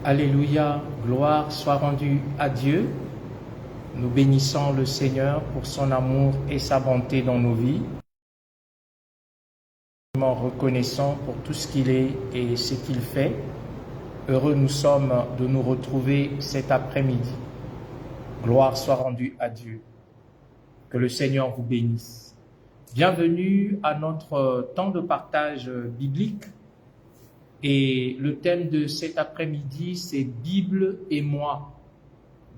Alléluia, gloire soit rendue à Dieu. Nous bénissons le Seigneur pour son amour et sa bonté dans nos vies. Nous reconnaissons pour tout ce qu'il est et ce qu'il fait. Heureux nous sommes de nous retrouver cet après-midi. Gloire soit rendue à Dieu. Que le Seigneur vous bénisse. Bienvenue à notre temps de partage biblique. Et le thème de cet après-midi, c'est Bible et moi.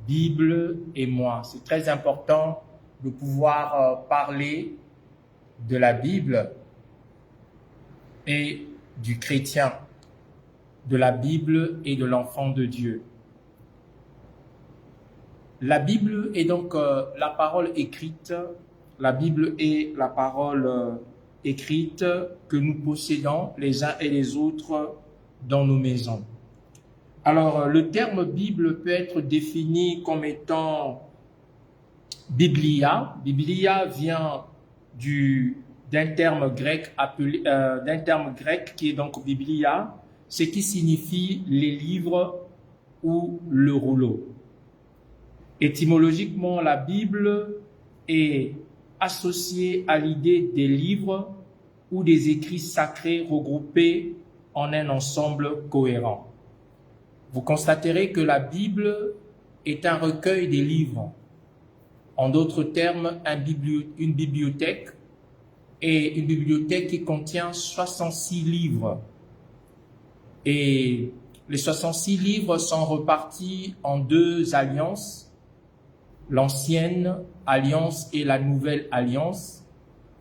Bible et moi. C'est très important de pouvoir parler de la Bible et du chrétien, de la Bible et de l'enfant de Dieu. La Bible est donc la parole écrite. La Bible est la parole écrite que nous possédons les uns et les autres dans nos maisons. Alors, le terme Bible peut être défini comme étant Biblia. Biblia vient d'un terme grec qui est donc Biblia, ce qui signifie les livres ou le rouleau. Étymologiquement, la Bible est associée à l'idée des livres ou des écrits sacrés regroupés en un ensemble cohérent. Vous constaterez que la Bible est un recueil des livres. En d'autres termes, une bibliothèque, et une bibliothèque qui contient 66 livres. Et les 66 livres sont repartis en deux alliances, l'Ancienne Alliance et la Nouvelle Alliance,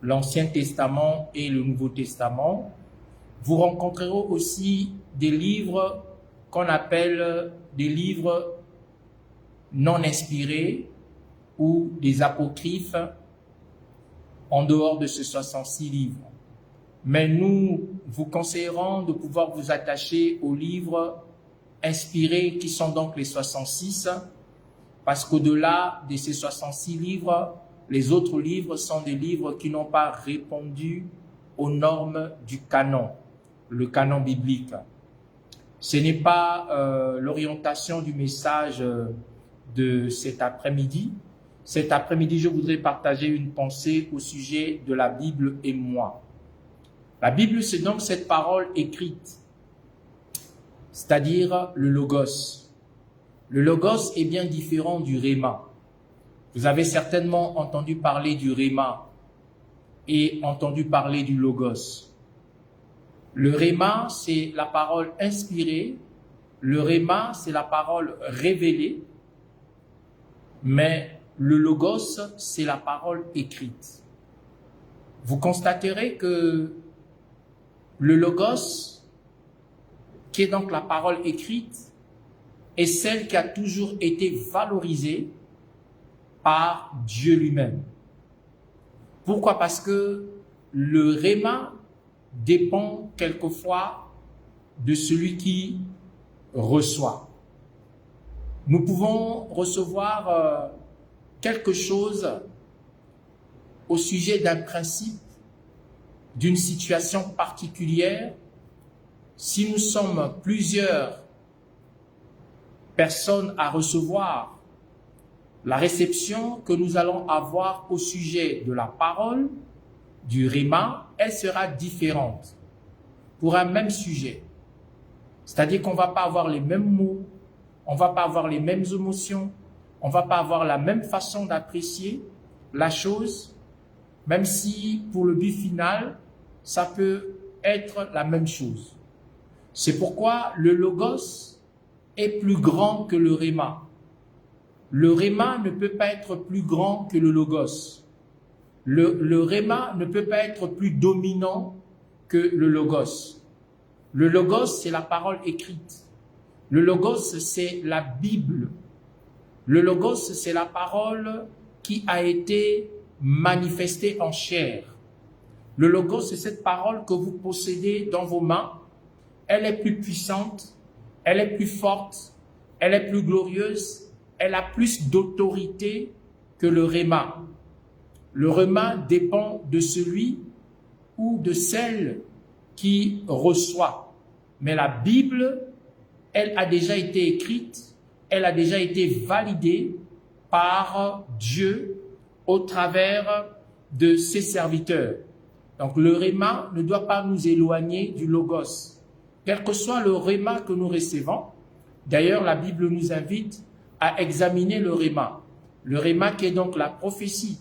l'Ancien Testament et le Nouveau Testament. Vous rencontrerez aussi des livres qu'on appelle des livres non inspirés ou des apocryphes en dehors de ces 66 livres. Mais nous vous conseillerons de pouvoir vous attacher aux livres inspirés qui sont donc les 66, parce qu'au-delà de ces 66 livres, les autres livres sont des livres qui n'ont pas répondu aux normes du canon, le canon biblique. Ce n'est pas l'orientation du message de cet après-midi. Cet après-midi, je voudrais partager une pensée au sujet de la Bible et moi. La Bible, c'est donc cette parole écrite, c'est-à-dire le Logos. Le Logos est bien différent du Rhéma. Vous avez certainement entendu parler du Rhéma et entendu parler du Logos. Le Rhéma, c'est la parole inspirée. Le Rhéma, c'est la parole révélée. Mais le Logos, c'est la parole écrite. Vous constaterez que le Logos, qui est donc la parole écrite, est celle qui a toujours été valorisée par Dieu lui-même. Pourquoi? Parce que le Rhéma dépend quelquefois de celui qui reçoit. Nous pouvons recevoir quelque chose au sujet d'un principe, d'une situation particulière. Si nous sommes plusieurs personnes à recevoir, la réception que nous allons avoir au sujet de la parole, du Rhéma, elle sera différente pour un même sujet. C'est-à-dire qu'on ne va pas avoir les mêmes mots, on ne va pas avoir les mêmes émotions, on ne va pas avoir la même façon d'apprécier la chose, même si pour le but final, ça peut être la même chose. C'est pourquoi le Logos est plus grand que le Rhéma. Le Rhéma ne peut pas être plus grand que le Logos. Le Rhéma ne peut pas être plus dominant que le Logos. Le Logos, c'est la parole écrite. Le Logos, c'est la Bible. Le Logos, c'est la parole qui a été manifestée en chair. Le Logos, c'est cette parole que vous possédez dans vos mains. Elle est plus puissante, elle est plus forte, elle est plus glorieuse, elle a plus d'autorité que le Rhéma. Le Rhéma dépend de celui ou de celle qui reçoit. Mais la Bible elle a déjà été écrite, elle a déjà été validée par Dieu au travers de ses serviteurs. Donc le réma ne doit pas nous éloigner du logos. Quel que soit le réma que nous recevons, d'ailleurs la Bible nous invite à examiner le réma. Le réma qui est donc la prophétie.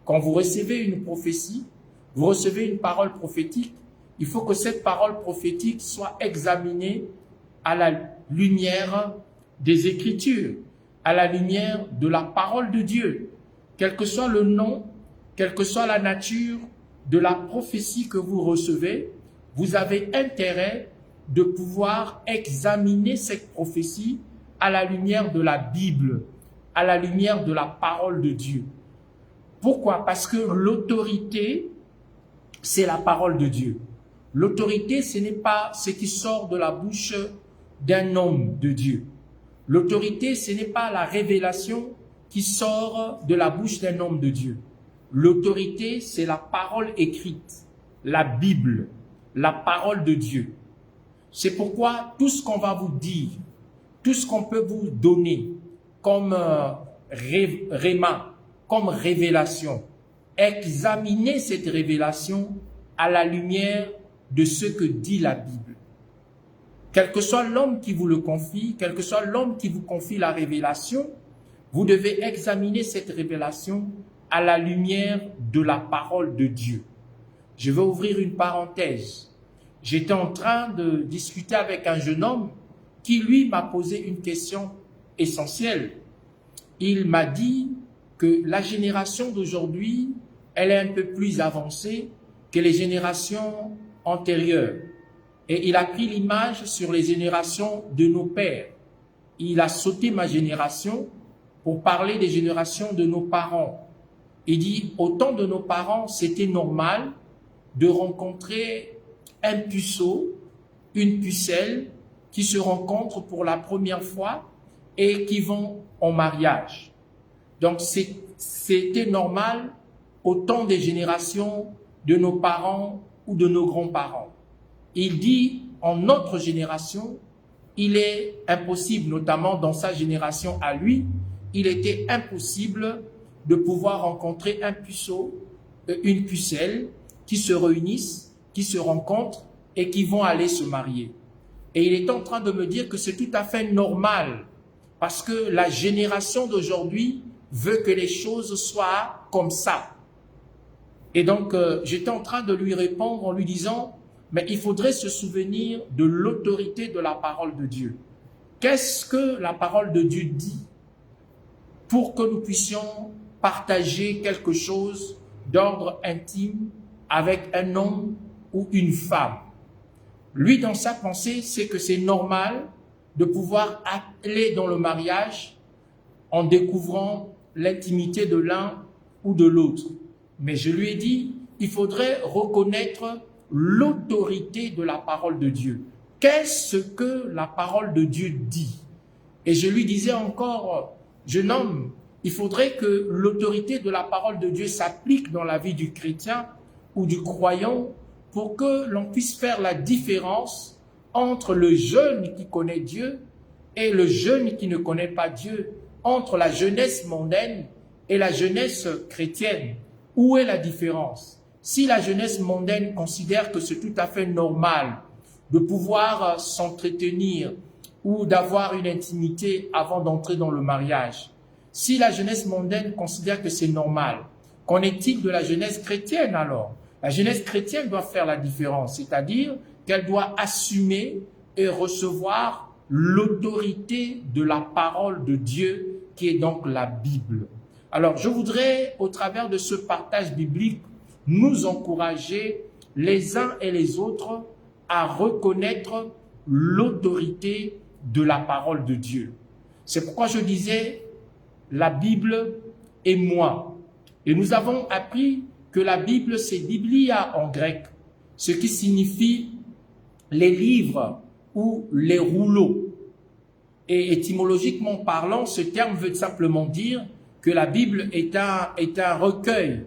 Quand vous recevez une prophétie, vous recevez une parole prophétique, il faut que cette parole prophétique soit examinée à la lumière des Écritures, à la lumière de la parole de Dieu. Quel que soit le nom, quelle que soit la nature de la prophétie que vous recevez, vous avez intérêt de pouvoir examiner cette prophétie à la lumière de la Bible, à la lumière de la parole de Dieu. Pourquoi? Parce que l'autorité, c'est la parole de Dieu. L'autorité, ce n'est pas ce qui sort de la bouche d'un homme de Dieu. L'autorité, ce n'est pas la révélation qui sort de la bouche d'un homme de Dieu. L'autorité, c'est la parole écrite, la Bible, la parole de Dieu. C'est pourquoi tout ce qu'on va vous dire, tout ce qu'on peut vous donner comme réma, comme révélation, examinez cette révélation à la lumière de ce que dit la Bible. Quel que soit l'homme qui vous le confie, quel que soit l'homme qui vous confie la révélation, vous devez examiner cette révélation à la lumière de la parole de Dieu. Je vais ouvrir une parenthèse. J'étais en train de discuter avec un jeune homme qui, lui, m'a posé une question essentielle. Il m'a dit que la génération d'aujourd'hui, elle est un peu plus avancée que les générations antérieures. Et il a pris l'image sur les générations de nos pères. Il a sauté ma génération pour parler des générations de nos parents. Il dit, au temps de nos parents, c'était normal de rencontrer un puceau, une pucelle qui se rencontrent pour la première fois et qui vont en mariage. Donc c'était normal au temps des générations de nos parents ou de nos grands-parents. Il dit, en notre génération, il est impossible, notamment dans sa génération à lui, il était impossible de pouvoir rencontrer un puceau, une pucelle, qui se réunissent, qui se rencontrent et qui vont aller se marier. Et il est en train de me dire que c'est tout à fait normal, parce que la génération d'aujourd'hui veut que les choses soient comme ça. Et donc, j'étais en train de lui répondre en lui disant, mais il faudrait se souvenir de l'autorité de la parole de Dieu. Qu'est-ce que la parole de Dieu dit pour que nous puissions partager quelque chose d'ordre intime avec un homme ou une femme? Lui, dans sa pensée, c'est que c'est normal de pouvoir aller dans le mariage en découvrant l'intimité de l'un ou de l'autre. Mais je lui ai dit, il faudrait reconnaître l'autorité de la parole de Dieu. Qu'est-ce que la parole de Dieu dit? Et je lui disais encore, jeune homme, il faudrait que l'autorité de la parole de Dieu s'applique dans la vie du chrétien ou du croyant pour que l'on puisse faire la différence entre le jeune qui connaît Dieu et le jeune qui ne connaît pas Dieu, entre la jeunesse mondaine et la jeunesse chrétienne. Où est la différence? Si la jeunesse mondaine considère que c'est tout à fait normal de pouvoir s'entretenir ou d'avoir une intimité avant d'entrer dans le mariage, si la jeunesse mondaine considère que c'est normal, qu'en est-il de la jeunesse chrétienne alors? La jeunesse chrétienne doit faire la différence, c'est-à-dire qu'elle doit assumer et recevoir l'autorité de la parole de Dieu, qui est donc la Bible. Alors, je voudrais, au travers de ce partage biblique, nous encourager les uns et les autres à reconnaître l'autorité de la parole de Dieu. C'est pourquoi je disais, la Bible et moi. Et nous avons appris que la Bible, c'est Biblia en grec, ce qui signifie les livres ou les rouleaux. Et étymologiquement parlant, ce terme veut simplement dire que la Bible est un recueil,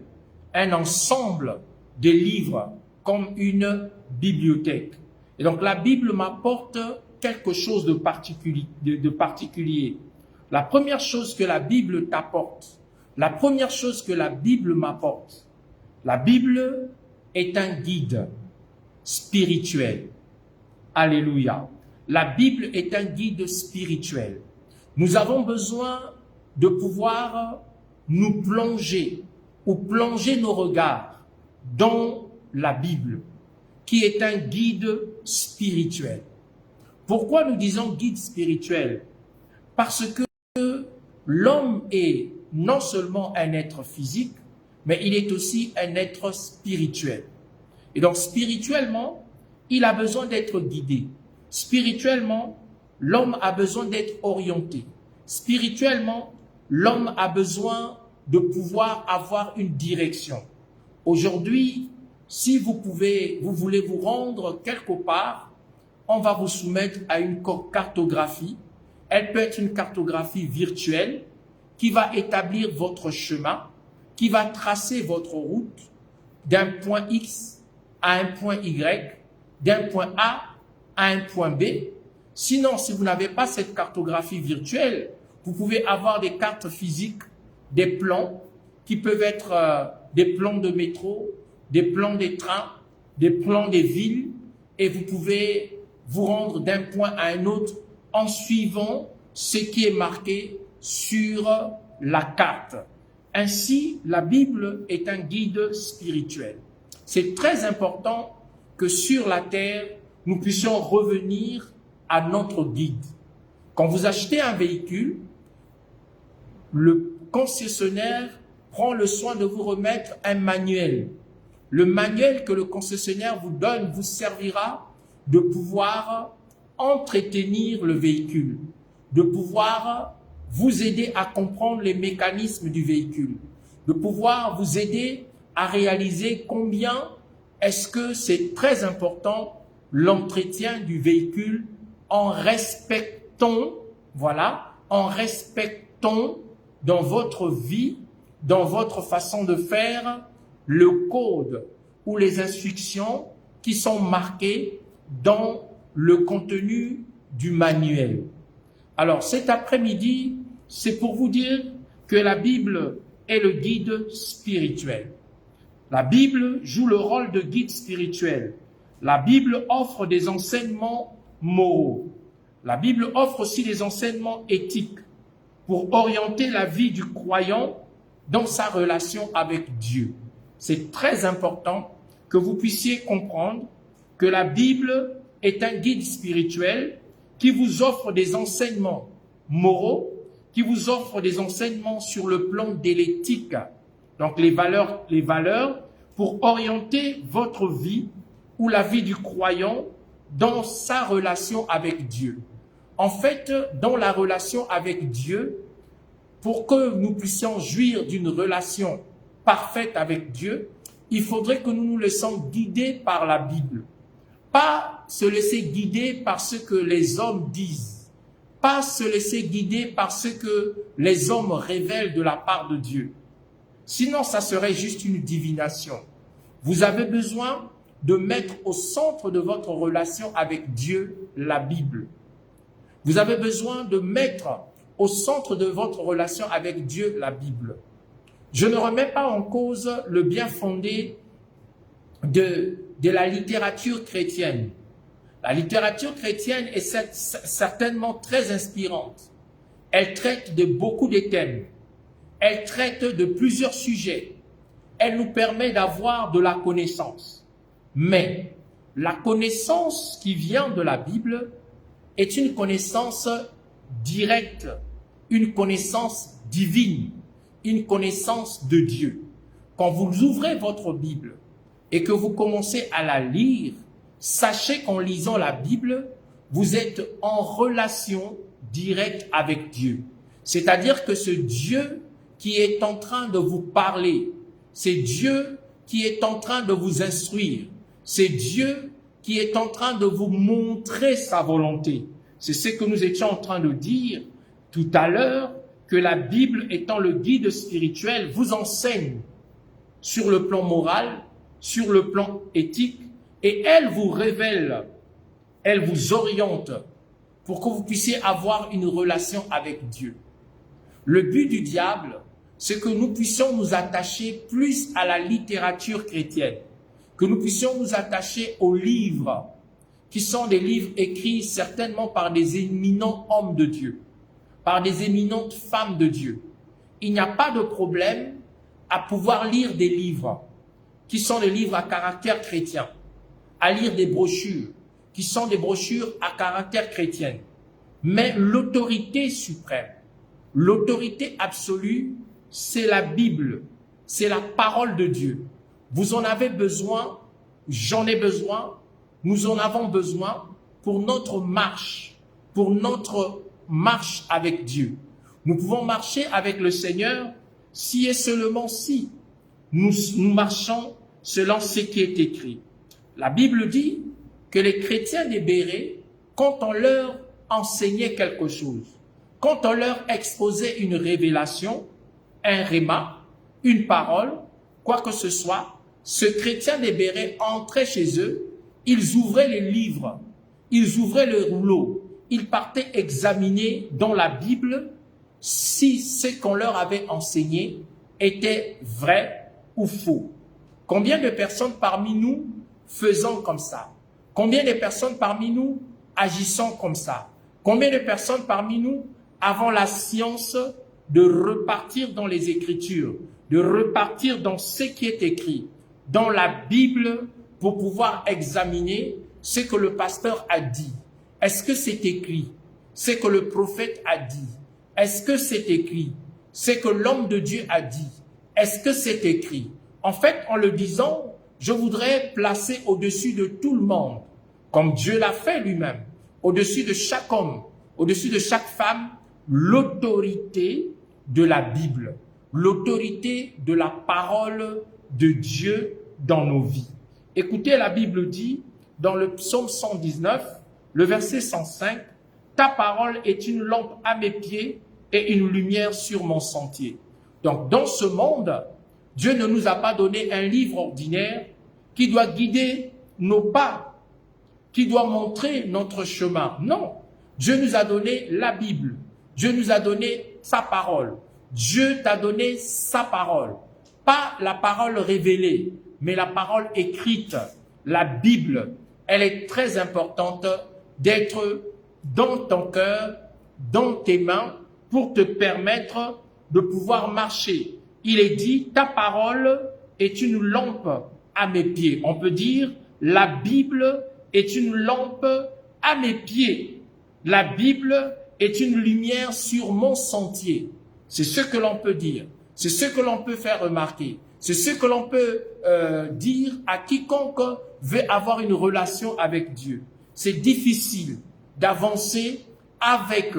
un ensemble de livres, comme une bibliothèque. Et donc la Bible m'apporte quelque chose de particulier. La première chose que la Bible t'apporte, la première chose que la Bible m'apporte, la Bible est un guide spirituel. Alléluia. La Bible est un guide spirituel. Nous avons besoin de pouvoir nous plonger ou plonger nos regards dans la Bible, qui est un guide spirituel. Pourquoi nous disons guide spirituel? Parce que l'homme est non seulement un être physique, mais il est aussi un être spirituel. Et donc spirituellement, il a besoin d'être guidé. Spirituellement, l'homme a besoin d'être orienté. Spirituellement, l'homme a besoin de pouvoir avoir une direction. Aujourd'hui, si vous voulez vous rendre quelque part, on va vous soumettre à une cartographie. Elle peut être une cartographie virtuelle qui va établir votre chemin, qui va tracer votre route d'un point X à un point Y, d'un point A à un point B. Sinon, si vous n'avez pas cette cartographie virtuelle, vous pouvez avoir des cartes physiques, des plans qui peuvent être des plans de métro, des plans des trains, des plans des villes, et vous pouvez vous rendre d'un point à un autre en suivant ce qui est marqué sur la carte. Ainsi, la Bible est un guide spirituel. C'est très important que sur la terre, nous puissions revenir à notre guide. Quand vous achetez un véhicule, le concessionnaire prend le soin de vous remettre un manuel. Le manuel que le concessionnaire vous donne vous servira de pouvoir entretenir le véhicule, de pouvoir vous aider à comprendre les mécanismes du véhicule, de pouvoir vous aider à réaliser combien est-ce que c'est très important l'entretien du véhicule en respectant, en respectant dans votre vie, dans votre façon de faire, le code ou les instructions qui sont marquées dans le contenu du manuel. Alors cet après-midi, c'est pour vous dire que la Bible est le guide spirituel. La Bible joue le rôle de guide spirituel. La Bible offre des enseignements moraux. La Bible offre aussi des enseignements éthiques pour orienter la vie du croyant dans sa relation avec Dieu. C'est très important que vous puissiez comprendre que la Bible est un guide spirituel qui vous offre des enseignements moraux, qui vous offre des enseignements sur le plan de l'éthique, donc les valeurs pour orienter votre vie ou la vie du croyant dans sa relation avec Dieu. En fait, dans la relation avec Dieu, pour que nous puissions jouir d'une relation parfaite avec Dieu, il faudrait que nous nous laissions guider par la Bible. Pas se laisser guider par ce que les hommes disent. Pas se laisser guider par ce que les hommes révèlent de la part de Dieu. Sinon, ça serait juste une divination. Vous avez besoin de mettre au centre de votre relation avec Dieu la Bible. Vous avez besoin de mettre au centre de votre relation avec Dieu la Bible. Je ne remets pas en cause le bien fondé de la littérature chrétienne. La littérature chrétienne est certainement très inspirante. Elle traite de beaucoup de thèmes. Elle traite de plusieurs sujets. Elle nous permet d'avoir de la connaissance. Mais la connaissance qui vient de la Bible est une connaissance directe, une connaissance divine, une connaissance de Dieu. Quand vous ouvrez votre Bible et que vous commencez à la lire, sachez qu'en lisant la Bible, vous êtes en relation directe avec Dieu. C'est-à-dire que ce Dieu qui est en train de vous parler, c'est Dieu qui est en train de vous instruire, c'est Dieu qui est en train de vous montrer sa volonté. C'est ce que nous étions en train de dire tout à l'heure, que la Bible étant le guide spirituel vous enseigne sur le plan moral, sur le plan éthique, et elle vous révèle, elle vous oriente pour que vous puissiez avoir une relation avec Dieu. Le but du diable, c'est que nous puissions nous attacher plus à la littérature chrétienne, que nous puissions nous attacher aux livres, qui sont des livres écrits certainement par des éminents hommes de Dieu, par des éminentes femmes de Dieu. Il n'y a pas de problème à pouvoir lire des livres, qui sont des livres à caractère chrétien, à lire des brochures, qui sont des brochures à caractère chrétien. Mais l'autorité suprême, l'autorité absolue, c'est la Bible, c'est la parole de Dieu. Vous en avez besoin, j'en ai besoin, nous en avons besoin pour notre marche avec Dieu. Nous pouvons marcher avec le Seigneur si et seulement si nous marchons selon ce qui est écrit. La Bible dit que les chrétiens des Bérées, quand on leur enseignait quelque chose, quand on leur exposait une révélation, un réma, une parole, quoi que ce soit, ce chrétien des Bérées entrait chez eux, ils ouvraient les livres, ils ouvraient le rouleau, ils partaient examiner dans la Bible si ce qu'on leur avait enseigné était vrai ou faux. Combien de personnes parmi nous faisons comme ça? Combien de personnes parmi nous agissons comme ça? Combien de personnes parmi nous avons la science de repartir dans les Écritures, de repartir dans ce qui est écrit, dans la Bible, pour pouvoir examiner ce que le pasteur a dit? Est-ce que c'est écrit? Ce que le prophète a dit? Est-ce que c'est écrit? Ce que l'homme de Dieu a dit? Est-ce que c'est écrit? En fait, en le disant, je voudrais placer au-dessus de tout le monde, comme Dieu l'a fait lui-même, au-dessus de chaque homme, au-dessus de chaque femme, l'autorité de la Bible, l'autorité de la parole de Dieu dans nos vies. Écoutez, la Bible dit, dans le psaume 119, le verset 105, « Ta parole est une lampe à mes pieds et une lumière sur mon sentier. » Donc, dans ce monde, Dieu ne nous a pas donné un livre ordinaire qui doit guider nos pas, qui doit montrer notre chemin. Non, Dieu nous a donné la Bible. Dieu nous a donné sa parole. Dieu t'a donné sa parole. Pas la parole révélée, mais la parole écrite. La Bible, elle est très importante d'être dans ton cœur, dans tes mains, pour te permettre de pouvoir marcher. Il est dit, ta parole est une lampe à mes pieds. On peut dire, la Bible est une lampe à mes pieds. La Bible est une lumière sur mon sentier. C'est ce que l'on peut dire. C'est ce que l'on peut faire remarquer. C'est ce que l'on peut dire à quiconque veut avoir une relation avec Dieu. C'est difficile d'avancer avec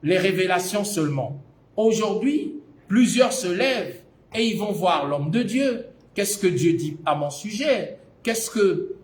les révélations seulement. Aujourd'hui, plusieurs se lèvent et ils vont voir l'homme de Dieu. Qu'est-ce que Dieu dit à mon sujet? Qu'est-ce que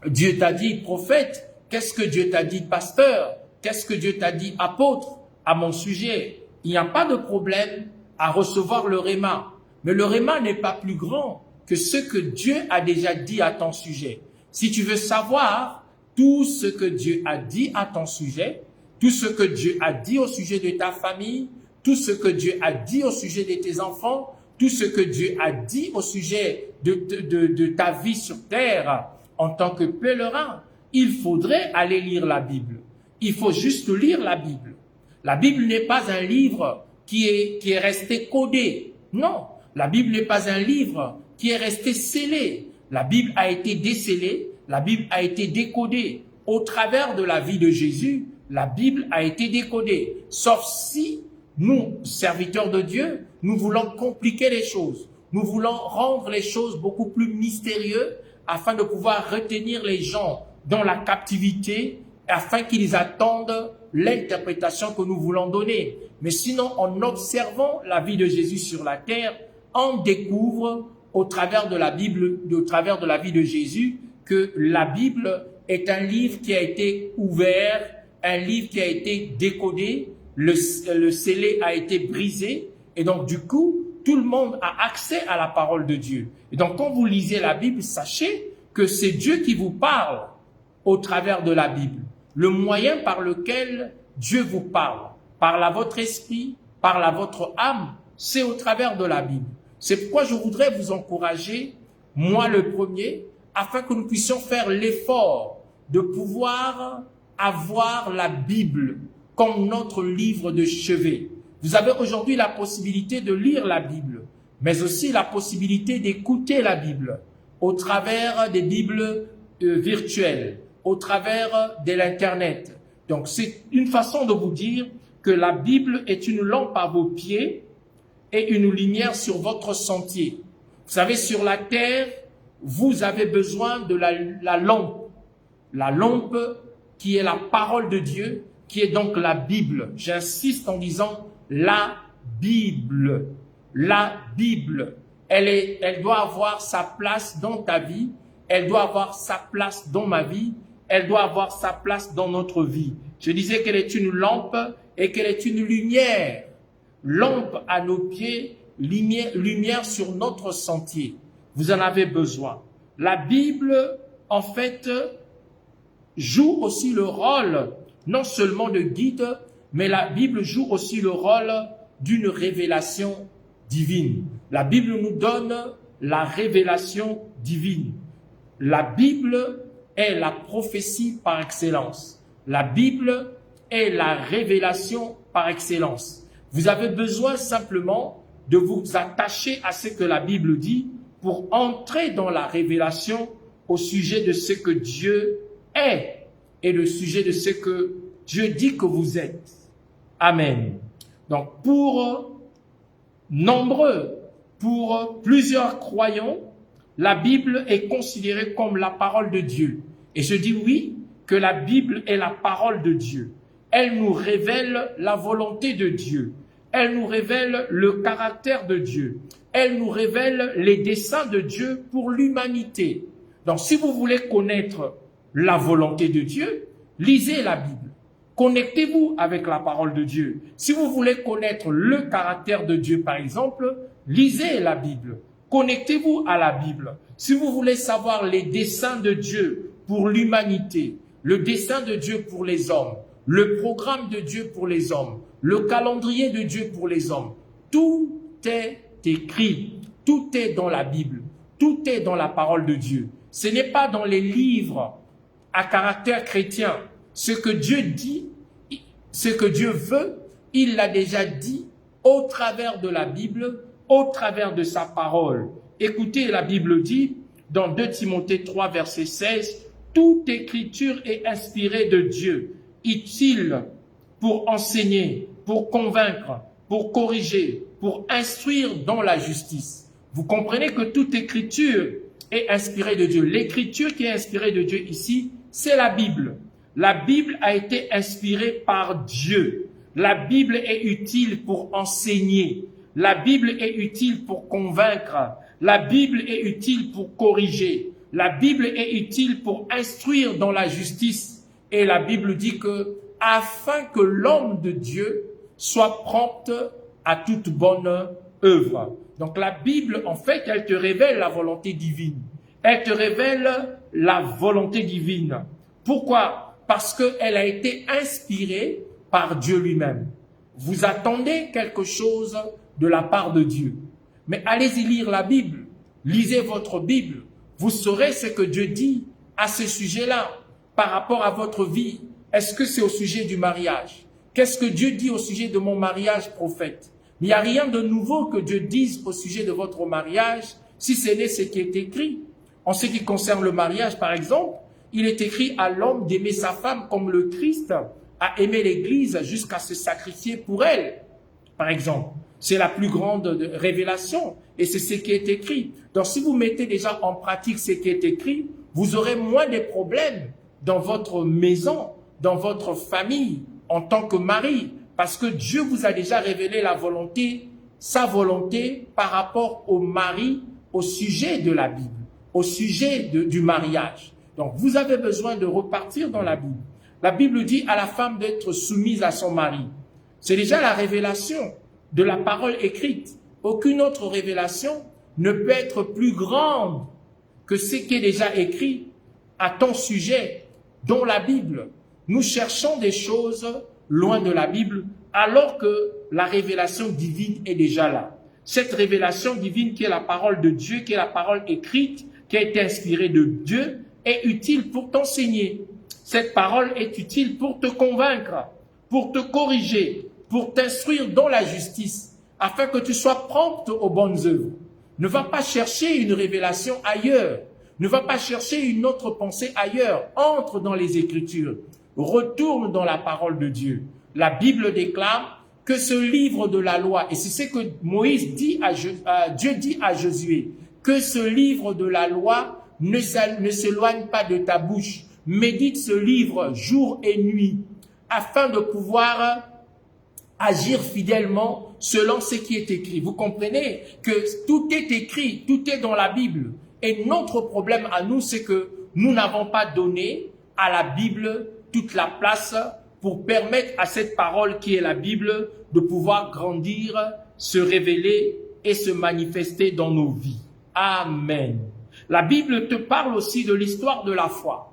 Dieu t'a dit, prophète? Qu'est-ce que Dieu t'a dit, pasteur? Qu'est-ce que Dieu t'a dit, apôtre, à mon sujet? Il n'y a pas de problème à recevoir le réma. Mais le réma n'est pas plus grand que ce que Dieu a déjà dit à ton sujet. Si tu veux savoir tout ce que Dieu a dit à ton sujet, tout ce que Dieu a dit au sujet de ta famille, tout ce que Dieu a dit au sujet de tes enfants, tout ce que Dieu a dit au sujet de ta vie sur terre en tant que pèlerin, il faudrait aller lire la Bible. Il faut juste lire la Bible. La Bible n'est pas un livre qui est resté codé. Non, la Bible n'est pas un livre qui est resté scellé. La Bible a été décellée, la Bible a été décodée. Au travers de la vie de Jésus, la Bible a été décodée. Sauf si nous, serviteurs de Dieu, nous voulons compliquer les choses. Nous voulons rendre les choses beaucoup plus mystérieuses afin de pouvoir retenir les gens dans la captivité, afin qu'ils attendent l'interprétation que nous voulons donner. Mais sinon, en observant la vie de Jésus sur la terre, on découvre au travers de la Bible, au travers de la vie de Jésus, que la Bible est un livre qui a été ouvert, un livre qui a été décodé, le scellé a été brisé, et donc du coup, tout le monde a accès à la parole de Dieu. Et donc quand vous lisez la Bible, sachez que c'est Dieu qui vous parle au travers de la Bible. le moyen par lequel Dieu vous parle, parle à votre esprit, parle à votre âme, c'est au travers de la Bible. C'est pourquoi je voudrais vous encourager, moi le premier, afin que nous puissions faire l'effort de pouvoir avoir la Bible comme notre livre de chevet. Vous avez aujourd'hui la possibilité de lire la Bible, mais aussi la possibilité d'écouter la Bible au travers des Bibles virtuelles, au travers de l'Internet. Donc c'est une façon de vous dire que la Bible est une lampe à vos pieds et une lumière sur votre sentier. Vous savez, sur la terre, vous avez besoin de la lampe. La lampe qui est la parole de Dieu, qui est donc la Bible. J'insiste en disant la Bible. La Bible. Elle doit avoir sa place dans ta vie. Elle doit avoir sa place dans ma vie. Elle doit avoir sa place dans notre vie. Je disais qu'elle est une lampe et qu'elle est une lumière. Lampe à nos pieds, lumière sur notre sentier. Vous en avez besoin. La Bible, en fait, joue aussi le rôle, non seulement de guide, mais la Bible joue aussi le rôle d'une révélation divine. La Bible nous donne la révélation divine. La Bible est la prophétie par excellence. La Bible est la révélation par excellence. Vous avez besoin simplement de vous attacher à ce que la Bible dit pour entrer dans la révélation au sujet de ce que Dieu est et le sujet de ce que Dieu dit que vous êtes. Amen. Donc pour plusieurs croyants, la Bible est considérée comme la parole de Dieu. Et je dis oui, que la Bible est la parole de Dieu. Elle nous révèle la volonté de Dieu. Elle nous révèle le caractère de Dieu. Elle nous révèle les desseins de Dieu pour l'humanité. Donc, si vous voulez connaître la volonté de Dieu, lisez la Bible. Connectez-vous avec la parole de Dieu. Si vous voulez connaître le caractère de Dieu, par exemple, lisez la Bible. Connectez-vous à la Bible. Si vous voulez savoir les desseins de Dieu pour l'humanité, le dessein de Dieu pour les hommes, le programme de Dieu pour les hommes, le calendrier de Dieu pour les hommes, tout est écrit, tout est dans la Bible, tout est dans la parole de Dieu. Ce n'est pas dans les livres à caractère chrétien. Ce que Dieu dit, ce que Dieu veut, il l'a déjà dit au travers de la Bible, au travers de sa parole. Écoutez, la Bible dit, dans 2 Timothée 3, verset 16, « Toute écriture est inspirée de Dieu, utile pour enseigner, pour convaincre, pour corriger, pour instruire dans la justice. » Vous comprenez que toute écriture est inspirée de Dieu. L'écriture qui est inspirée de Dieu ici, c'est la Bible. La Bible a été inspirée par Dieu. La Bible est utile pour enseigner. La Bible est utile pour convaincre. La Bible est utile pour corriger. La Bible est utile pour instruire dans la justice. Et la Bible dit que afin que l'homme de Dieu soit prompte à toute bonne œuvre. Donc la Bible, en fait, elle te révèle la volonté divine. Elle te révèle la volonté divine. Pourquoi? Parce qu'elle a été inspirée par Dieu lui-même. Vous attendez quelque chose de la part de Dieu. Mais allez-y lire la Bible. Lisez votre Bible. Vous saurez ce que Dieu dit à ce sujet-là par rapport à votre vie. Est-ce que c'est au sujet du mariage? Qu'est-ce que Dieu dit au sujet de mon mariage, prophète? Il n'y a rien de nouveau que Dieu dise au sujet de votre mariage, si ce n'est ce qui est écrit. En ce qui concerne le mariage, par exemple, il est écrit à l'homme d'aimer sa femme comme le Christ a aimé l'Église jusqu'à se sacrifier pour elle, par exemple. C'est la plus grande révélation et c'est ce qui est écrit. Donc si vous mettez déjà en pratique ce qui est écrit, vous aurez moins de problèmes dans votre maison, dans votre famille, en tant que mari, parce que Dieu vous a déjà révélé la volonté, sa volonté par rapport au mari, au sujet de la Bible, au sujet du mariage. Donc vous avez besoin de repartir dans la Bible. La Bible dit à la femme d'être soumise à son mari. C'est déjà la révélation de la parole écrite. Aucune autre révélation ne peut être plus grande que ce qui est déjà écrit à ton sujet dans la Bible. nous cherchons des choses loin de la Bible alors que la révélation divine est déjà là. Cette révélation divine qui est la parole de Dieu, qui est la parole écrite, qui a été inspirée de Dieu, est utile pour t'enseigner. Cette parole est utile pour te convaincre, pour te corriger, pour t'instruire dans la justice, afin que tu sois prompte aux bonnes œuvres. Ne va pas chercher une révélation ailleurs. Ne va pas chercher une autre pensée ailleurs. Entre dans les Écritures. Retourne dans la parole de Dieu. La Bible déclare que ce livre de la loi, et c'est ce que Moïse dit Dieu dit à Josué, que ce livre de la loi ne s'éloigne pas de ta bouche. Médite ce livre jour et nuit, afin de pouvoir agir fidèlement selon ce qui est écrit. Vous comprenez que tout est écrit, tout est dans la Bible. Et notre problème à nous, c'est que nous n'avons pas donné à la Bible toute la place pour permettre à cette parole qui est la Bible de pouvoir grandir, se révéler et se manifester dans nos vies. Amen. La Bible te parle aussi de l'histoire de la foi.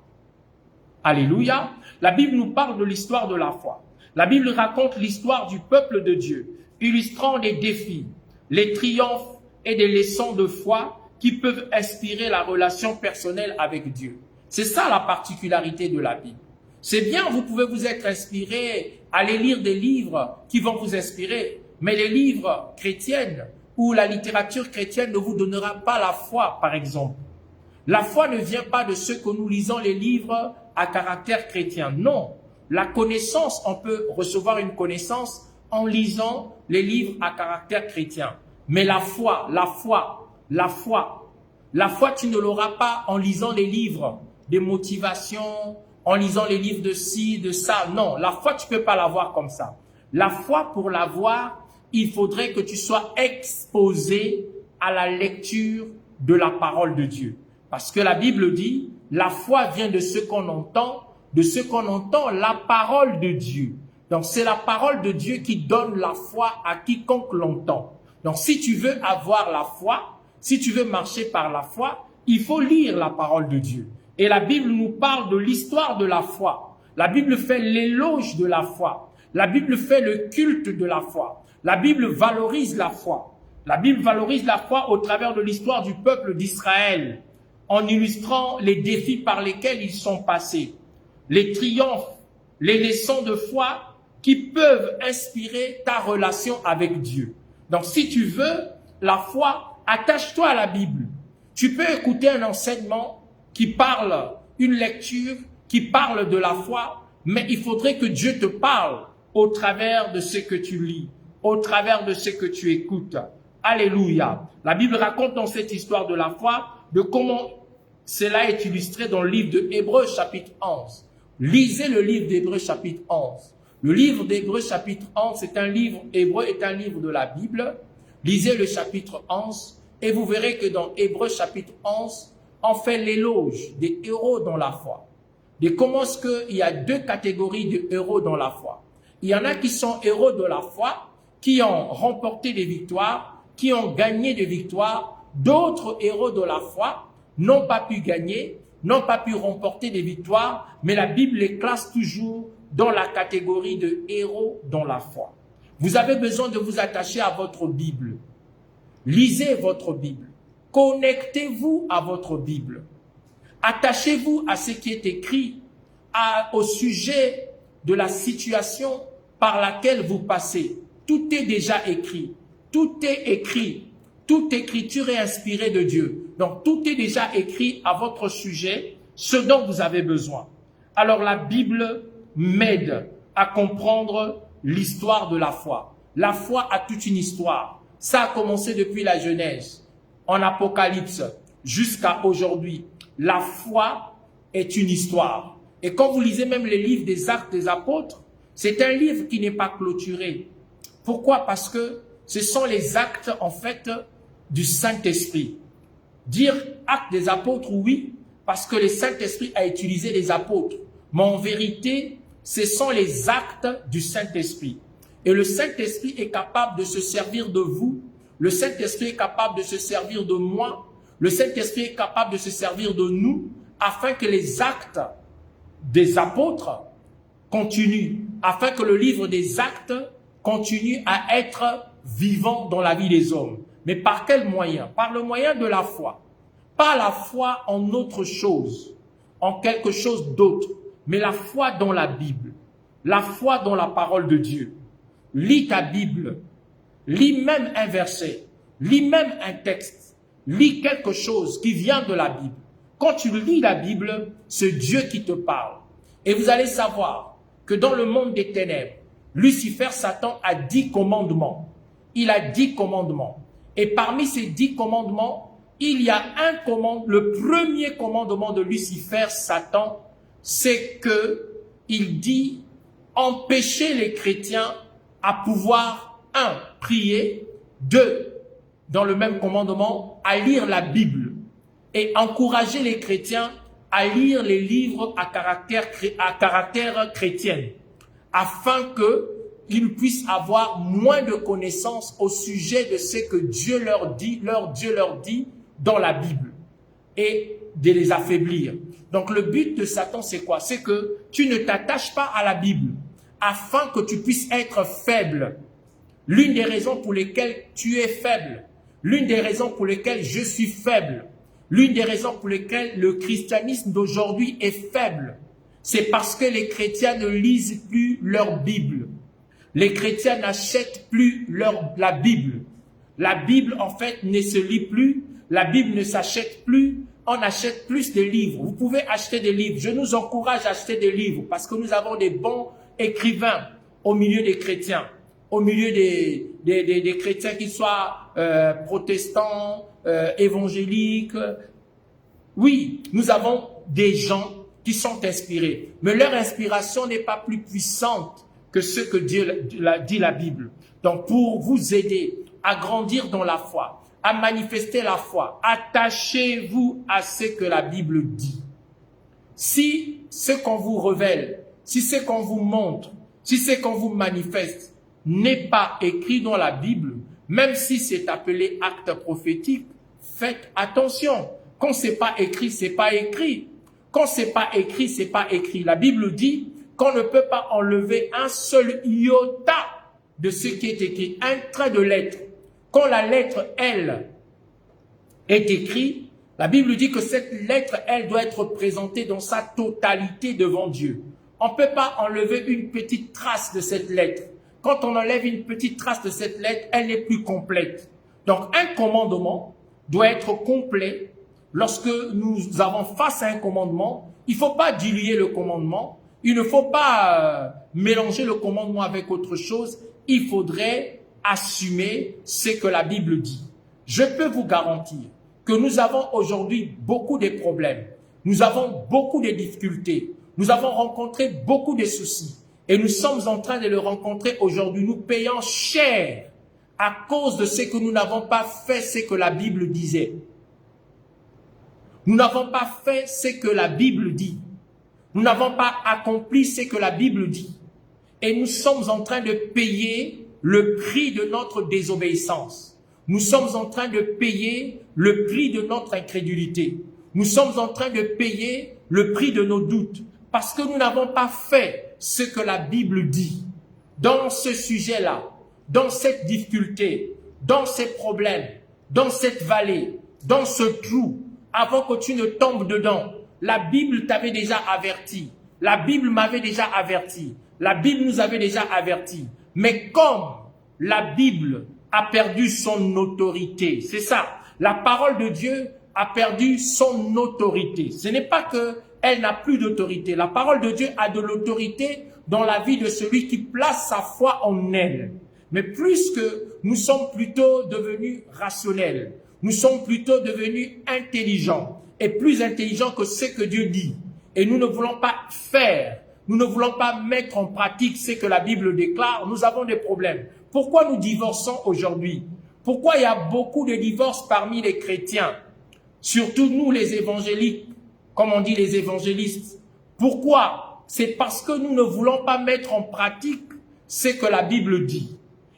Alléluia. La Bible nous parle de l'histoire de la foi. La Bible raconte l'histoire du peuple de Dieu, illustrant les défis, les triomphes et des leçons de foi qui peuvent inspirer la relation personnelle avec Dieu. C'est ça la particularité de la Bible. C'est bien, vous pouvez vous être inspiré, aller lire des livres qui vont vous inspirer, mais les livres chrétiens ou la littérature chrétienne ne vous donnera pas la foi, par exemple. La foi ne vient pas de ce que nous lisons les livres à caractère chrétien. Non, la connaissance, on peut recevoir une connaissance en lisant les livres à caractère chrétien. Mais la foi, tu ne l'auras pas en lisant les livres de motivation, en lisant les livres de ci, de ça. Non, la foi, tu ne peux pas l'avoir comme ça. La foi, pour l'avoir, il faudrait que tu sois exposé à la lecture de la parole de Dieu. Parce que la Bible dit, la foi vient de ce qu'on entend, la parole de Dieu. Donc, c'est la parole de Dieu qui donne la foi à quiconque l'entend. Donc, si tu veux avoir la foi, si tu veux marcher par la foi, il faut lire la parole de Dieu. Et la Bible nous parle de l'histoire de la foi. La Bible fait l'éloge de la foi. La Bible fait le culte de la foi. La Bible valorise la foi. La Bible valorise la foi au travers de l'histoire du peuple d'Israël, en illustrant les défis par lesquels ils sont passés, les triomphes, les leçons de foi qui peuvent inspirer ta relation avec Dieu. Donc, si tu veux la foi, attache-toi à la Bible. Tu peux écouter un enseignement qui parle, une lecture qui parle de la foi, mais il faudrait que Dieu te parle au travers de ce que tu lis, au travers de ce que tu écoutes. Alléluia. La Bible raconte dans cette histoire de la foi de comment cela est illustré dans le livre de Hébreux chapitre 11. Lisez le livre d'Hébreux chapitre 11. Le livre d'Hébreux chapitre 11, c'est un livre, Hébreux est un livre de la Bible. Lisez le chapitre 11 et vous verrez que dans Hébreux chapitre 11, on fait l'éloge des héros dans la foi. De comment est-ce qu'il y a deux catégories de héros dans la foi. Il y en a qui sont héros de la foi, qui ont remporté des victoires, qui ont gagné des victoires. D'autres héros de la foi n'ont pas pu gagner, n'ont pas pu remporter des victoires, mais la Bible les classe toujours dans la catégorie de héros dans la foi. Vous avez besoin de vous attacher à votre Bible. Lisez votre Bible. Connectez-vous à votre Bible. Attachez-vous à ce qui est écrit, au sujet de la situation par laquelle vous passez. Tout est déjà écrit. Tout est écrit. Toute écriture est inspirée de Dieu. Donc, tout est déjà écrit à votre sujet, ce dont vous avez besoin. Alors, la Bible m'aide à comprendre l'histoire de la foi. La foi a toute une histoire. Ça a commencé depuis la Genèse, en Apocalypse, jusqu'à aujourd'hui. La foi est une histoire. Et quand vous lisez même les livres des Actes des Apôtres, c'est un livre qui n'est pas clôturé. Pourquoi? Parce que ce sont les actes, en fait, du Saint-Esprit. Dire Actes des Apôtres, oui, parce que le Saint-Esprit a utilisé les apôtres. Mais en vérité, ce sont les actes du Saint-Esprit. Et le Saint-Esprit est capable de se servir de vous. Le Saint-Esprit est capable de se servir de moi. Le Saint-Esprit est capable de se servir de nous afin que les actes des apôtres continue, afin que le livre des actes continue à être vivant dans la vie des hommes. Mais par quel moyen? Par le moyen de la foi. Pas la foi en autre chose, en quelque chose d'autre, mais la foi dans la Bible, la foi dans la parole de Dieu. Lis ta Bible, lis même un verset, lis même un texte, lis quelque chose qui vient de la Bible. Quand tu lis la Bible, c'est Dieu qui te parle. Et vous allez savoir que dans le monde des ténèbres, Lucifer, Satan, a 10 commandements. Il a 10 commandements. Et parmi ces 10 commandements, il y a un commandement, le premier commandement de Lucifer, Satan, c'est que il dit empêcher les chrétiens à pouvoir, 1, prier, 2, dans le même commandement, à lire la Bible et encourager les chrétiens à lire les livres à caractère chrétien, afin qu'ils puissent avoir moins de connaissances au sujet de ce que Dieu leur dit dans la Bible, et de les affaiblir. Donc le but de Satan, c'est quoi? C'est que tu ne t'attaches pas à la Bible, afin que tu puisses être faible. L'une des raisons pour lesquelles tu es faible, l'une des raisons pour lesquelles je suis faible, l'une des raisons pour lesquelles le christianisme d'aujourd'hui est faible, c'est parce que les chrétiens ne lisent plus leur Bible. Les chrétiens n'achètent plus la Bible. La Bible, en fait, ne se lit plus. La Bible ne s'achète plus. On achète plus de livres. Vous pouvez acheter des livres. Je nous encourage à acheter des livres parce que nous avons des bons écrivains au milieu des chrétiens, au milieu des chrétiens, qu'ils soient protestants, évangéliques. Oui, nous avons des gens qui sont inspirés, mais leur inspiration n'est pas plus puissante que ce que Dieu dit la Bible. Donc pour vous aider à grandir dans la foi, à manifester la foi, attachez-vous à ce que la Bible dit. Si ce qu'on vous révèle, si ce qu'on vous montre, si ce qu'on vous manifeste n'est pas écrit dans la Bible, même si c'est appelé acte prophétique, faites attention. Quand c'est pas écrit, c'est pas écrit. Quand c'est pas écrit, c'est pas écrit. La Bible dit qu'on ne peut pas enlever un seul iota de ce qui est écrit, un trait de lettre. Quand la lettre L est écrite, la Bible dit que cette lettre L doit être présentée dans sa totalité devant Dieu. On ne peut pas enlever une petite trace de cette lettre. Quand on enlève une petite trace de cette lettre, elle n'est plus complète. Donc un commandement doit être complet. Lorsque nous avons face à un commandement, il ne faut pas diluer le commandement, il ne faut pas mélanger le commandement avec autre chose, il faudrait assumer ce que la Bible dit. Je peux vous garantir que nous avons aujourd'hui beaucoup de problèmes, nous avons beaucoup de difficultés, nous avons rencontré beaucoup de soucis et nous sommes en train de le rencontrer aujourd'hui. Nous payons cher à cause de ce que nous n'avons pas fait ce que la Bible disait. Nous n'avons pas fait ce que la Bible dit. Nous n'avons pas accompli ce que la Bible dit. Et nous sommes en train de payer le prix de notre désobéissance. Nous sommes en train de payer le prix de notre incrédulité. Nous sommes en train de payer le prix de nos doutes. Parce que nous n'avons pas fait ce que la Bible dit. Dans ce sujet-là, dans cette difficulté, dans ces problèmes, dans cette vallée, dans ce trou, avant que tu ne tombes dedans, la Bible t'avait déjà averti. La Bible m'avait déjà averti. La Bible nous avait déjà averti. Mais comme la Bible a perdu son autorité, c'est ça, la parole de Dieu a perdu son autorité. Ce n'est pas qu'elle n'a plus d'autorité. La parole de Dieu a de l'autorité dans la vie de celui qui place sa foi en elle. Mais plus que nous sommes plutôt devenus rationnels, nous sommes plutôt devenus intelligents et plus intelligents que ce que Dieu dit. Et nous ne voulons pas faire, nous ne voulons pas mettre en pratique ce que la Bible déclare. Nous avons des problèmes. Pourquoi nous divorçons aujourd'hui? Pourquoi il y a beaucoup de divorces parmi les chrétiens? Surtout nous les évangéliques, comme on dit les évangélistes. Pourquoi? C'est parce que nous ne voulons pas mettre en pratique ce que la Bible dit.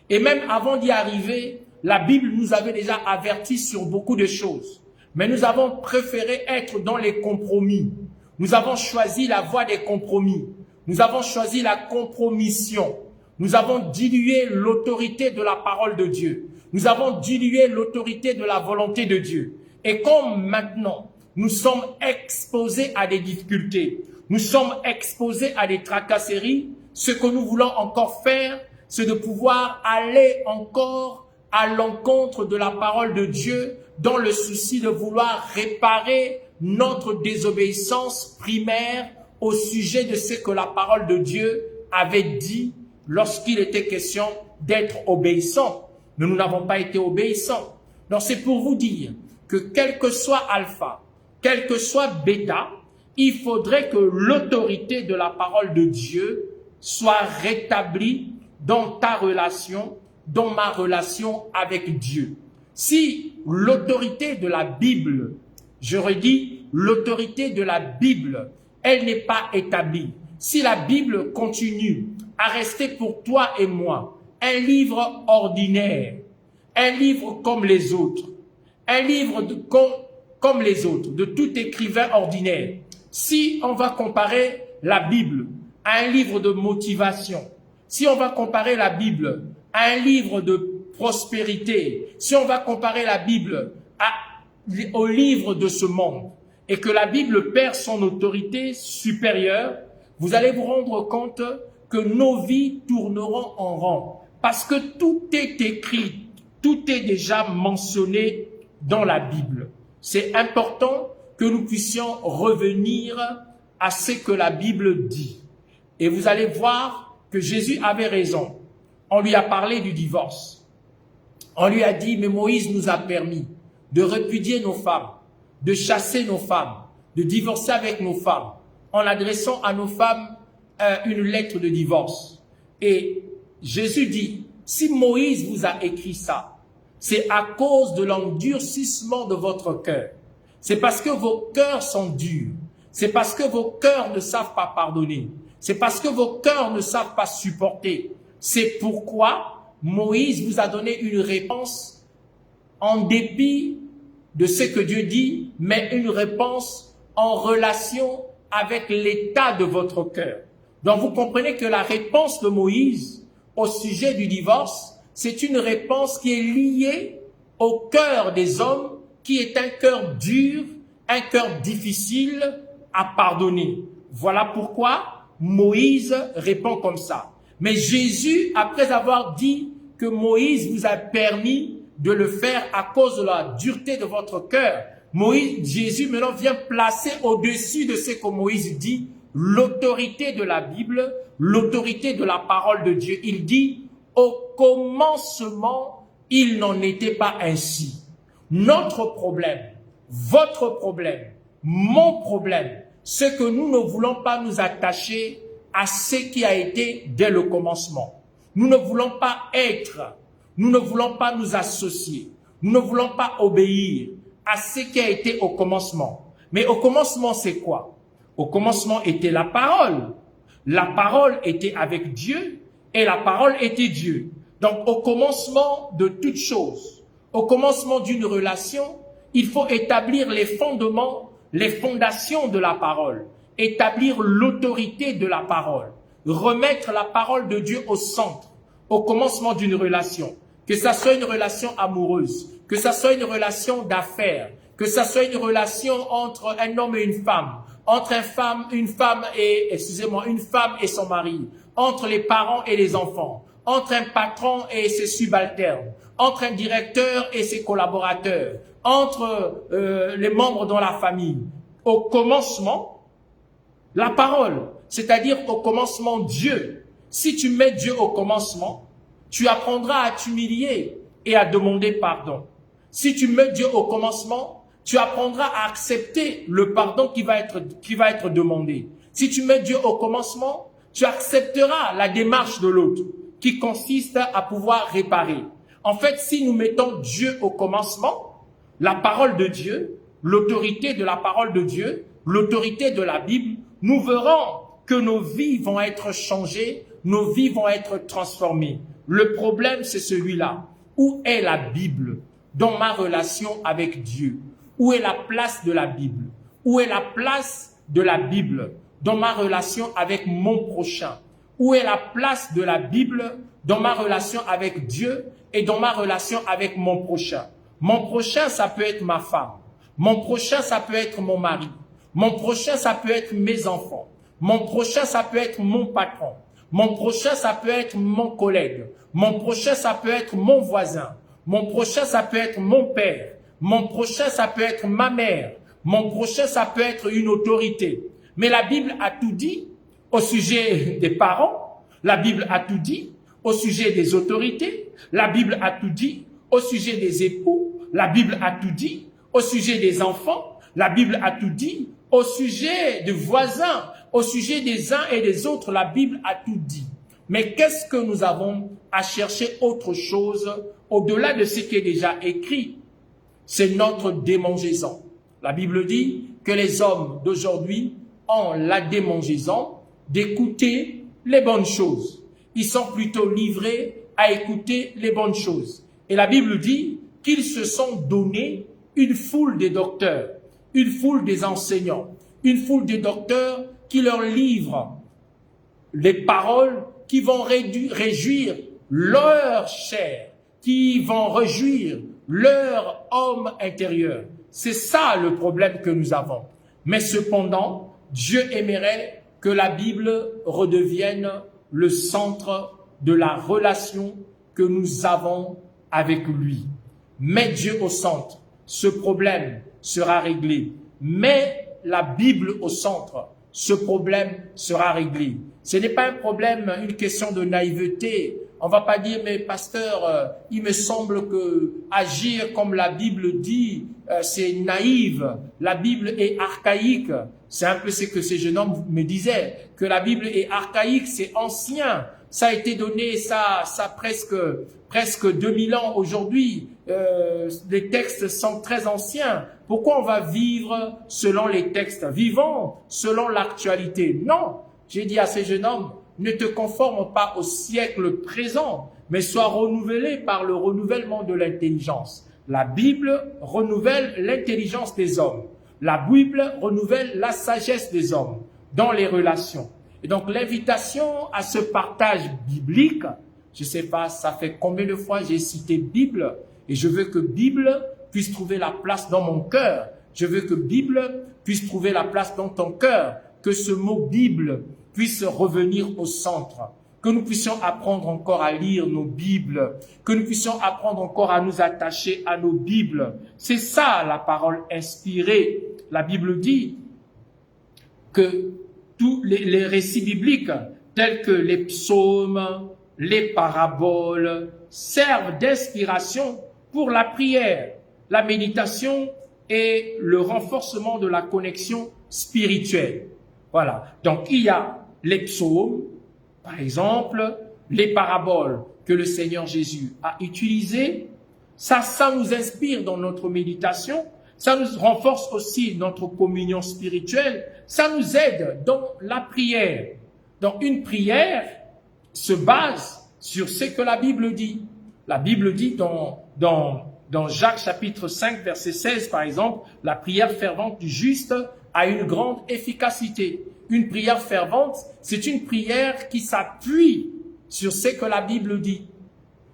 Et même avant d'y arriver, la Bible nous avait déjà avertis sur beaucoup de choses. Mais nous avons préféré être dans les compromis. Nous avons choisi la voie des compromis. Nous avons choisi la compromission. Nous avons dilué l'autorité de la parole de Dieu. Nous avons dilué l'autorité de la volonté de Dieu. Et comme maintenant, nous sommes exposés à des difficultés, nous sommes exposés à des tracasseries, ce que nous voulons encore faire, c'est de pouvoir aller encore à l'encontre de la parole de Dieu dans le souci de vouloir réparer notre désobéissance primaire au sujet de ce que la parole de Dieu avait dit lorsqu'il était question d'être obéissant. Mais nous n'avons pas été obéissants. Donc c'est pour vous dire que quel que soit alpha, quel que soit bêta, il faudrait que l'autorité de la parole de Dieu soit rétablie dans ta relation, dans ma relation avec Dieu. Si l'autorité de la Bible, je redis, l'autorité de la Bible, elle n'est pas établie, si la Bible continue à rester pour toi et moi un livre ordinaire, un livre comme les autres, un livre comme les autres, de tout écrivain ordinaire, si on va comparer la Bible à un livre de motivation, si on va comparer la Bible à un livre de prospérité, si on va comparer la Bible au livre de ce monde, et que la Bible perd son autorité supérieure, vous allez vous rendre compte que nos vies tourneront en rond. Parce que tout est écrit, tout est déjà mentionné dans la Bible. C'est important que nous puissions revenir à ce que la Bible dit. Et vous allez voir que Jésus avait raison. On lui a parlé du divorce. On lui a dit, mais Moïse nous a permis de répudier nos femmes, de chasser nos femmes, de divorcer avec nos femmes, en adressant à nos femmes une lettre de divorce. Et Jésus dit, si Moïse vous a écrit ça, c'est à cause de l'endurcissement de votre cœur. C'est parce que vos cœurs sont durs. C'est parce que vos cœurs ne savent pas pardonner. C'est parce que vos cœurs ne savent pas supporter. C'est pourquoi Moïse vous a donné une réponse en dépit de ce que Dieu dit, mais une réponse en relation avec l'état de votre cœur. Donc vous comprenez que la réponse de Moïse au sujet du divorce, c'est une réponse qui est liée au cœur des hommes, qui est un cœur dur, un cœur difficile à pardonner. Voilà pourquoi Moïse répond comme ça. Mais Jésus, après avoir dit que Moïse vous a permis de le faire à cause de la dureté de votre cœur, Jésus maintenant vient placer au-dessus de ce que Moïse dit l'autorité de la Bible, l'autorité de la parole de Dieu. Il dit, au commencement, il n'en était pas ainsi. Notre problème, votre problème, mon problème, c'est que nous ne voulons pas nous attacher à ce qui a été dès le commencement. Nous ne voulons pas être, nous ne voulons pas nous associer, nous ne voulons pas obéir à ce qui a été au commencement. Mais au commencement, c'est quoi? Au commencement était la parole. La parole était avec Dieu et la parole était Dieu. Donc au commencement de toute chose, au commencement d'une relation, il faut établir les fondements, les fondations de la parole, établir l'autorité de la parole, remettre la parole de Dieu au centre, au commencement d'une relation, que ça soit une relation amoureuse, que ça soit une relation d'affaires, que ça soit une relation entre un homme et une femme, entre une femme et son mari, entre les parents et les enfants, entre un patron et ses subalternes, entre un directeur et ses collaborateurs, entre les membres dans la famille. Au commencement, la parole, c'est-à-dire au commencement Dieu. Si tu mets Dieu au commencement, tu apprendras à t'humilier et à demander pardon. Si tu mets Dieu au commencement, tu apprendras à accepter le pardon qui va être demandé. Si tu mets Dieu au commencement, tu accepteras la démarche de l'autre qui consiste à pouvoir réparer. En fait, si nous mettons Dieu au commencement, la parole de Dieu, l'autorité de la parole de Dieu, l'autorité de la Bible, nous verrons que nos vies vont être changées, nos vies vont être transformées. Le problème, c'est celui-là. Où est la Bible dans ma relation avec Dieu? Où est la place de la Bible? Où est la place de la Bible dans ma relation avec mon prochain? Où est la place de la Bible dans ma relation avec Dieu et dans ma relation avec mon prochain? Mon prochain, ça peut être ma femme. Mon prochain, ça peut être mon mari. Mon prochain, ça peut être mes enfants. Mon prochain, ça peut être mon patron. Mon prochain, ça peut être mon collègue. Mon prochain, ça peut être mon voisin. Mon prochain, ça peut être mon père. Mon prochain, ça peut être ma mère. Mon prochain, ça peut être une autorité. Mais la Bible a tout dit au sujet des parents. La Bible a tout dit au sujet des autorités. La Bible a tout dit au sujet des époux. La Bible a tout dit au sujet des enfants. La Bible a tout dit au sujet des voisins, au sujet des uns et des autres. La Bible a tout dit. Mais qu'est-ce que nous avons à chercher autre chose au-delà de ce qui est déjà écrit? C'est notre démangeaison. La Bible dit que les hommes d'aujourd'hui ont la démangeaison d'écouter les bonnes choses. Ils sont plutôt livrés à écouter les bonnes choses. Et la Bible dit qu'ils se sont donnés une foule de docteurs, une foule des enseignants, une foule de docteurs qui leur livrent les paroles qui vont réjouir leur chair, qui vont réjouir leur homme intérieur. C'est ça le problème que nous avons. Mais cependant, Dieu aimerait que la Bible redevienne le centre de la relation que nous avons avec lui. Mets Dieu au centre, ce problème sera réglé. Mets la Bible au centre, ce problème sera réglé. Ce n'est pas un problème, une question de naïveté. On va pas dire, mais pasteur, il me semble que agir comme la Bible dit, c'est naïf. La Bible est archaïque. C'est un peu ce que ces jeunes hommes me disaient, que la Bible est archaïque, c'est ancien. Ça a été donné, ça presque 2000 ans aujourd'hui. Les textes sont très anciens. Pourquoi on va vivre selon les textes? Vivons selon l'actualité. Non, j'ai dit à ces jeunes hommes, ne te conforme pas au siècle présent, mais sois renouvelé par le renouvellement de l'intelligence. La Bible renouvelle l'intelligence des hommes. La Bible renouvelle la sagesse des hommes dans les relations. Et donc l'invitation à ce partage biblique, je ne sais pas, ça fait combien de fois j'ai cité Bible, et je veux que Bible puisse trouver la place dans mon cœur. Je veux que Bible puisse trouver la place dans ton cœur, que ce mot Bible puisse revenir au centre, que nous puissions apprendre encore à lire nos Bibles, que nous puissions apprendre encore à nous attacher à nos Bibles. C'est ça la parole inspirée. La Bible dit que tous les récits bibliques, tels que les psaumes, les paraboles, servent d'inspiration pour la prière, la méditation et le renforcement de la connexion spirituelle. Voilà. Donc, il y a les psaumes, par exemple, les paraboles que le Seigneur Jésus a utilisées. Ça nous inspire dans notre méditation. Ça nous renforce aussi notre communion spirituelle. Ça nous aide dans la prière. Donc, une prière se base sur ce que la Bible dit. La Bible dit dans Jacques chapitre 5, verset 16, par exemple, la prière fervente du juste a une grande efficacité. Une prière fervente, c'est une prière qui s'appuie sur ce que la Bible dit.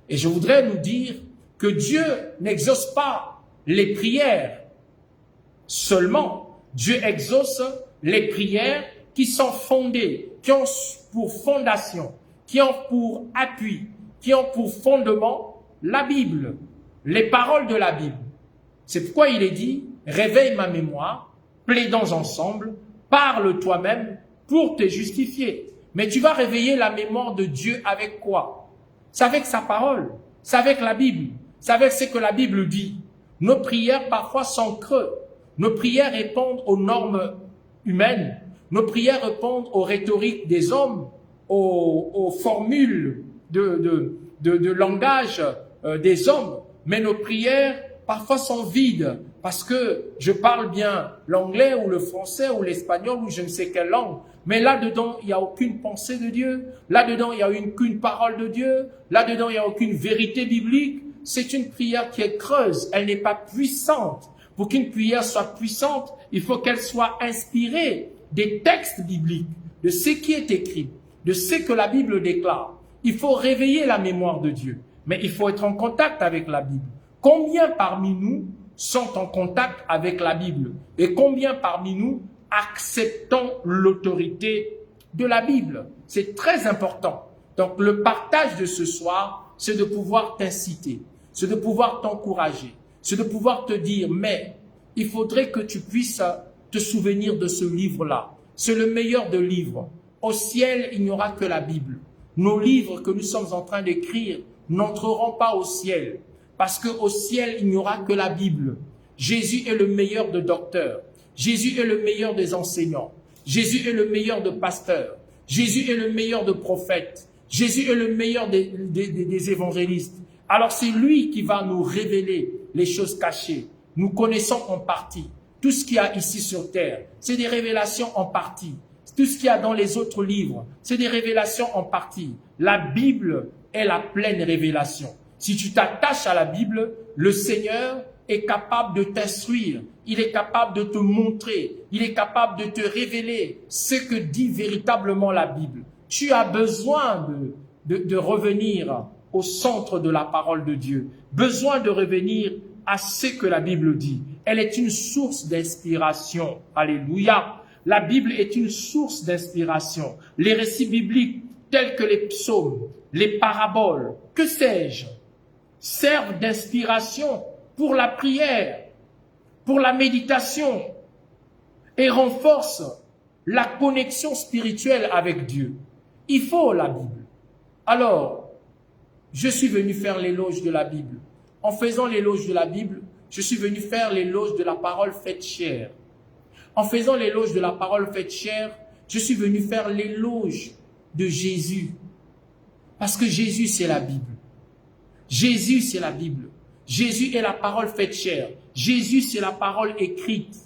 Et je voudrais nous dire que Dieu n'exauce pas les prières seulement. Dieu exauce les prières qui sont fondées, qui ont pour fondation, qui ont pour appui, qui ont pour fondement la Bible, les paroles de la Bible. C'est pourquoi il est dit, réveille ma mémoire, plaidons ensemble, parle toi-même pour te justifier. Mais tu vas réveiller la mémoire de Dieu avec quoi? C'est avec sa parole, c'est avec la Bible, c'est avec ce que la Bible dit. Nos prières parfois sont creux. Nos prières répondent aux normes humaines. Nos prières répondent aux rhétoriques des hommes, aux formules de langage des hommes. Mais nos prières parfois sont vides parce que je parle bien l'anglais ou le français ou l'espagnol ou je ne sais quelle langue. Mais là-dedans, il n'y a aucune pensée de Dieu. Là-dedans, il n'y a aucune parole de Dieu. Là-dedans, il n'y a aucune vérité biblique. C'est une prière qui est creuse. Elle n'est pas puissante. Pour qu'une prière soit puissante, il faut qu'elle soit inspirée des textes bibliques, de ce qui est écrit, de ce que la Bible déclare. Il faut réveiller la mémoire de Dieu, mais il faut être en contact avec la Bible. Combien parmi nous sont en contact avec la Bible et combien parmi nous acceptons l'autorité de la Bible? C'est très important. Donc le partage de ce soir, c'est de pouvoir t'inciter, c'est de pouvoir t'encourager, c'est de pouvoir te dire, mais il faudrait que tu puisses te souvenir de ce livre-là. C'est le meilleur de livres. Au ciel, il n'y aura que la Bible. Nos livres que nous sommes en train d'écrire n'entreront pas au ciel. Parce qu'au ciel, il n'y aura que la Bible. Jésus est le meilleur des docteurs. Jésus est le meilleur des enseignants. Jésus est le meilleur de pasteurs. Jésus est le meilleur de prophètes. Jésus est le meilleur des évangélistes. Alors c'est lui qui va nous révéler les choses cachées. Nous connaissons en partie. Tout ce qu'il y a ici sur terre, c'est des révélations en partie. Tout ce qu'il y a dans les autres livres, c'est des révélations en partie. La Bible est la pleine révélation. Si tu t'attaches à la Bible, le Seigneur est capable de t'instruire. Il est capable de te montrer. Il est capable de te révéler ce que dit véritablement la Bible. Tu as besoin de revenir au centre de la parole de Dieu. Besoin de revenir à ce que la Bible dit. Elle est une source d'inspiration. Alléluia. La Bible est une source d'inspiration. Les récits bibliques tels que les psaumes, les paraboles, que sais-je, servent d'inspiration pour la prière, pour la méditation et renforcent la connexion spirituelle avec Dieu. Il faut la Bible. Alors, je suis venu faire l'éloge de la Bible. En faisant l'éloge de la Bible, je suis venu faire l'éloge de la parole faite chair. En faisant l'éloge de la parole faite chair, je suis venu faire l'éloge de Jésus. Parce que Jésus, c'est la Bible. Jésus, c'est la Bible. Jésus est la parole faite chair. Jésus, c'est la parole écrite.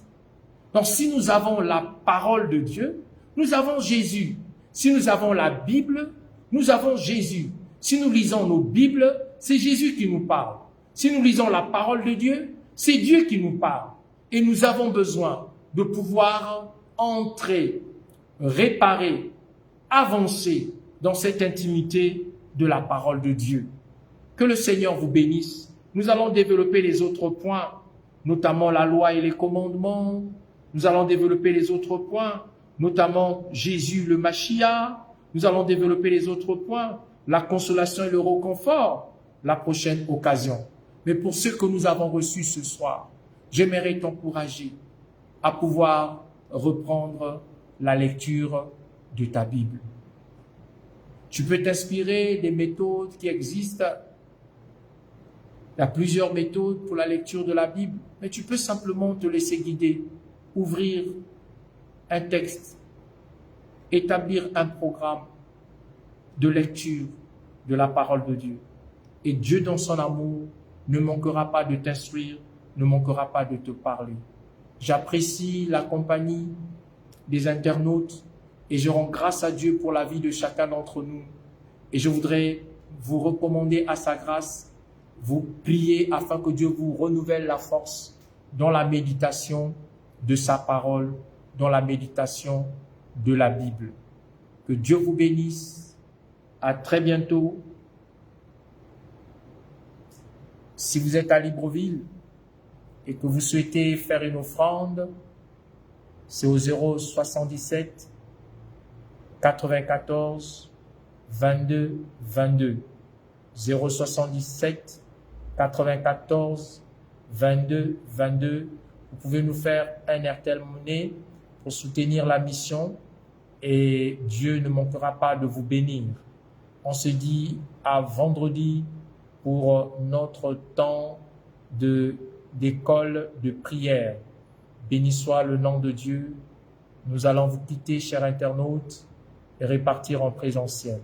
Donc, si nous avons la parole de Dieu, nous avons Jésus. Si nous avons la Bible, nous avons Jésus. Si nous lisons nos Bibles, c'est Jésus qui nous parle. Si nous lisons la parole de Dieu, c'est Dieu qui nous parle. Et nous avons besoin de pouvoir entrer, réparer, avancer dans cette intimité de la parole de Dieu. Que le Seigneur vous bénisse. Nous allons développer les autres points, notamment la loi et les commandements. Nous allons développer les autres points, notamment Jésus le Mashiach. Nous allons développer les autres points, la consolation et le réconfort, la prochaine occasion. Mais pour ceux que nous avons reçus ce soir, j'aimerais t'encourager à pouvoir reprendre la lecture de ta Bible. Tu peux t'inspirer des méthodes qui existent. Il y a plusieurs méthodes pour la lecture de la Bible, mais tu peux simplement te laisser guider, ouvrir un texte, établir un programme de lecture de la parole de Dieu. Et Dieu, dans son amour, ne manquera pas de t'instruire, ne manquera pas de te parler. J'apprécie la compagnie des internautes et je rends grâce à Dieu pour la vie de chacun d'entre nous. Et je voudrais vous recommander à sa grâce, vous prier afin que Dieu vous renouvelle la force dans la méditation de sa parole, dans la méditation de la Bible. Que Dieu vous bénisse. À très bientôt. Si vous êtes à Libreville et que vous souhaitez faire une offrande, c'est au 077 94 22 22. 077 94 22 22. Vous pouvez nous faire un Airtel Money pour soutenir la mission et Dieu ne manquera pas de vous bénir. On se dit à vendredi pour notre temps d'école de prière. Béni soit le nom de Dieu. Nous allons vous quitter, chers internautes, et repartir en présentiel.